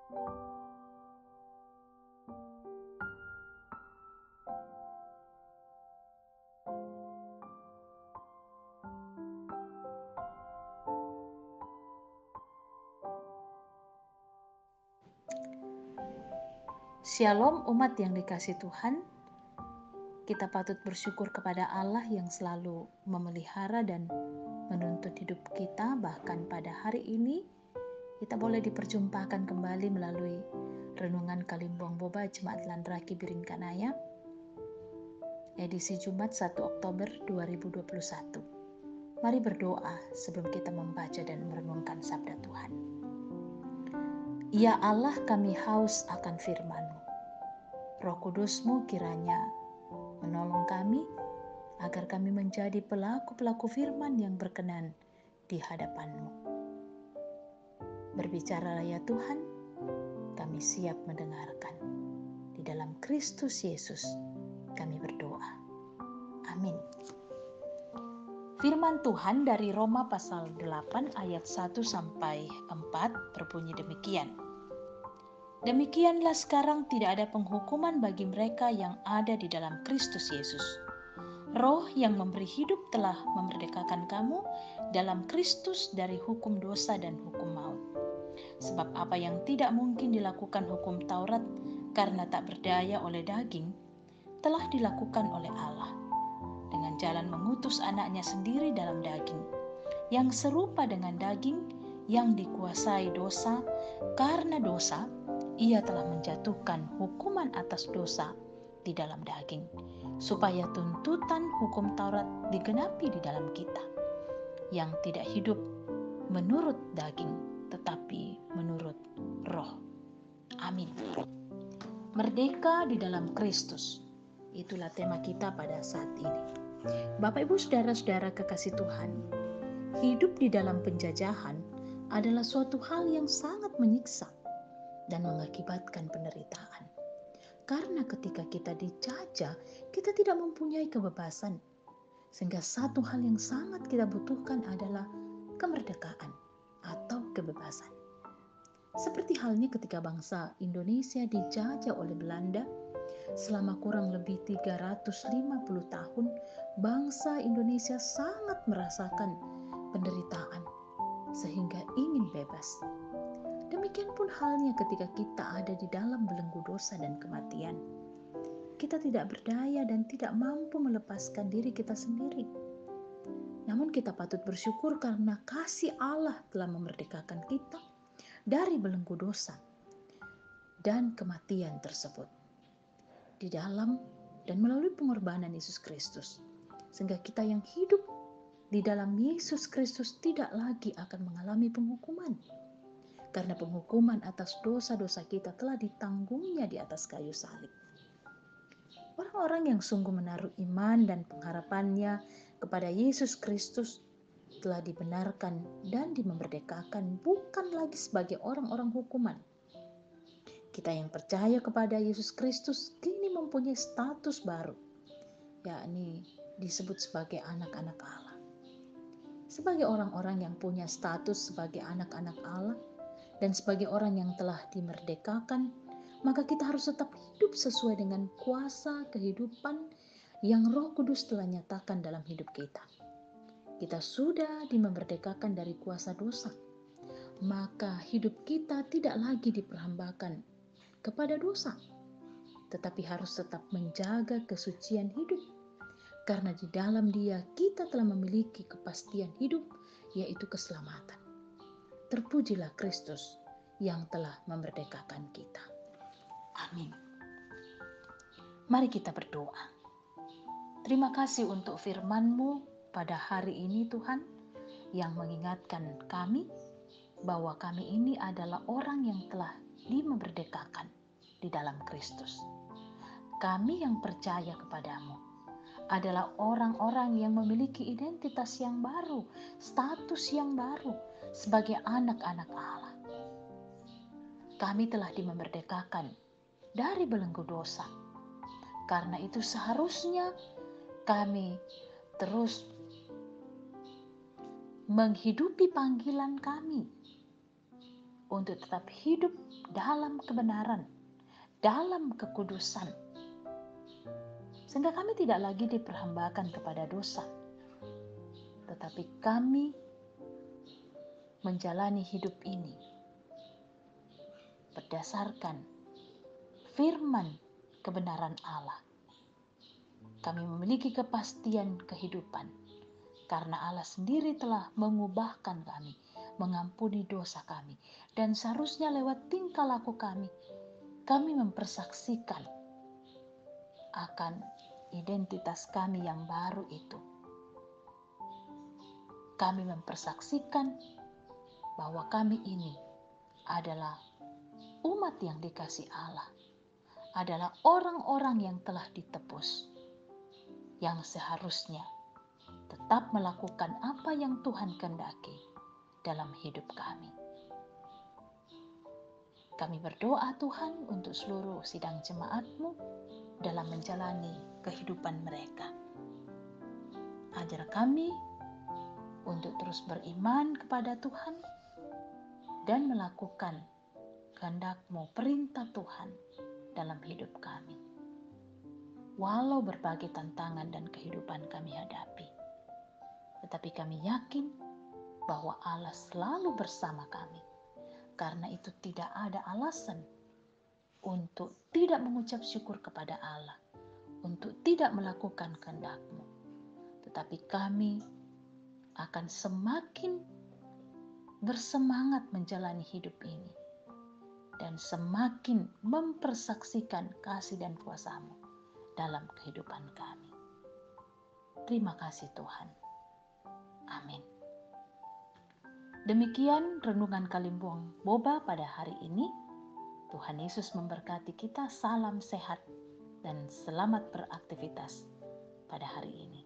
Shalom umat yang dikasihi Tuhan. Kita patut bersyukur kepada Allah yang selalu memelihara dan menuntun hidup kita. Bahkan pada hari ini kita boleh diperjumpakan kembali melalui Renungan Kalimbuang Boba Jemaat Landraki Biringkanaya, edisi Jumat 1 Oktober 2021. Mari berdoa sebelum kita membaca dan merenungkan sabda Tuhan. Ya Allah, kami haus akan firman-Mu. Roh Kudus-Mu kiranya menolong kami agar kami menjadi pelaku-pelaku firman yang berkenan di hadapan-Mu. Berbicaralah ya Tuhan, kami siap mendengarkan. Di dalam Kristus Yesus kami berdoa. Amin. Firman Tuhan dari Roma pasal 8 ayat 1-4 berbunyi demikian. Demikianlah sekarang tidak ada penghukuman bagi mereka yang ada di dalam Kristus Yesus. Roh yang memberi hidup telah memerdekakan kamu dalam Kristus dari hukum dosa dan hukum maut. Sebab apa yang tidak mungkin dilakukan hukum Taurat karena tak berdaya oleh daging, telah dilakukan oleh Allah dengan jalan mengutus anaknya sendiri dalam daging, yang serupa dengan daging yang dikuasai dosa. Karena dosa, ia telah menjatuhkan hukuman atas dosa di dalam daging, supaya tuntutan hukum Taurat digenapi di dalam kita, yang tidak hidup menurut daging, tetapi menurut roh. Amin. Merdeka di dalam Kristus, itulah tema kita pada saat ini. Bapak, Ibu, saudara-saudara kekasih Tuhan, hidup di dalam penjajahan adalah suatu hal yang sangat menyiksa dan mengakibatkan penderitaan. Karena ketika kita dijajah, kita tidak mempunyai kebebasan. Sehingga satu hal yang sangat kita butuhkan adalah kemerdekaan atau kebebasan. Seperti halnya ketika bangsa Indonesia dijajah oleh Belanda, selama kurang lebih 350 tahun, bangsa Indonesia sangat merasakan penderitaan sehingga ingin bebas. Demikian pun halnya ketika kita ada di dalam belenggu dosa dan kematian. Kita tidak berdaya dan tidak mampu melepaskan diri kita sendiri. Namun kita patut bersyukur karena kasih Allah telah memerdekakan kita dari belenggu dosa dan kematian tersebut. Di dalam dan melalui pengorbanan Yesus Kristus. Sehingga kita yang hidup di dalam Yesus Kristus tidak lagi akan mengalami penghukuman. Karena penghukuman atas dosa-dosa kita telah ditanggungnya di atas kayu salib. Orang-orang yang sungguh menaruh iman dan pengharapannya kepada Yesus Kristus telah dibenarkan dan dimerdekakan bukan lagi sebagai orang-orang hukuman. Kita yang percaya kepada Yesus Kristus kini mempunyai status baru, yakni disebut sebagai anak-anak Allah. Sebagai orang-orang yang punya status sebagai anak-anak Allah, dan sebagai orang yang telah dimerdekakan, maka kita harus tetap hidup sesuai dengan kuasa kehidupan yang Roh Kudus telah nyatakan dalam hidup kita. Kita sudah dimerdekakan dari kuasa dosa, maka hidup kita tidak lagi diperhambakan kepada dosa, tetapi harus tetap menjaga kesucian hidup, karena di dalam Dia kita telah memiliki kepastian hidup, yaitu keselamatan. Terpujilah Kristus yang telah memerdekakan kita. Amin. Mari kita berdoa. Terima kasih untuk firman-Mu pada hari ini Tuhan, yang mengingatkan kami bahwa kami ini adalah orang yang telah dimerdekakan di dalam Kristus. Kami yang percaya kepadamu adalah orang-orang yang memiliki identitas yang baru, status yang baru sebagai anak-anak Allah. Kami telah dimerdekakan dari belenggu dosa. Karena itu seharusnya kami terus menghidupi panggilan kami untuk tetap hidup dalam kebenaran, dalam kekudusan, sehingga kami tidak lagi diperhambakan kepada dosa, tetapi kami menjalani hidup ini berdasarkan firman kebenaran Allah. Kami memiliki kepastian kehidupan karena Allah sendiri telah mengubahkan kami, mengampuni dosa kami, dan seharusnya lewat tingkah laku kami mempersaksikan akan identitas kami yang baru itu. Kami mempersaksikan bahwa kami ini adalah umat yang dikasihi Allah, adalah orang-orang yang telah ditebus, yang seharusnya tetap melakukan apa yang Tuhan kehendaki dalam hidup kami. Kami berdoa Tuhan untuk seluruh sidang jemaat-Mu dalam menjalani kehidupan mereka. Ajar kami untuk terus beriman kepada Tuhan dan melakukan kehendak-Mu, perintah Tuhan dalam hidup kami. Walau berbagai tantangan dan kehidupan kami hadapi, tetapi kami yakin bahwa Allah selalu bersama kami. Karena itu tidak ada alasan untuk tidak mengucap syukur kepada Allah, untuk tidak melakukan kehendak-Mu. Tetapi kami akan semakin bersemangat menjalani hidup ini dan semakin mempersaksikan kasih dan kuasa-Mu dalam kehidupan kami. Terima kasih Tuhan. Amin. Demikian renungan Kalimbong Boba pada hari ini. Tuhan Yesus memberkati kita. Salam sehat dan selamat beraktivitas pada hari ini.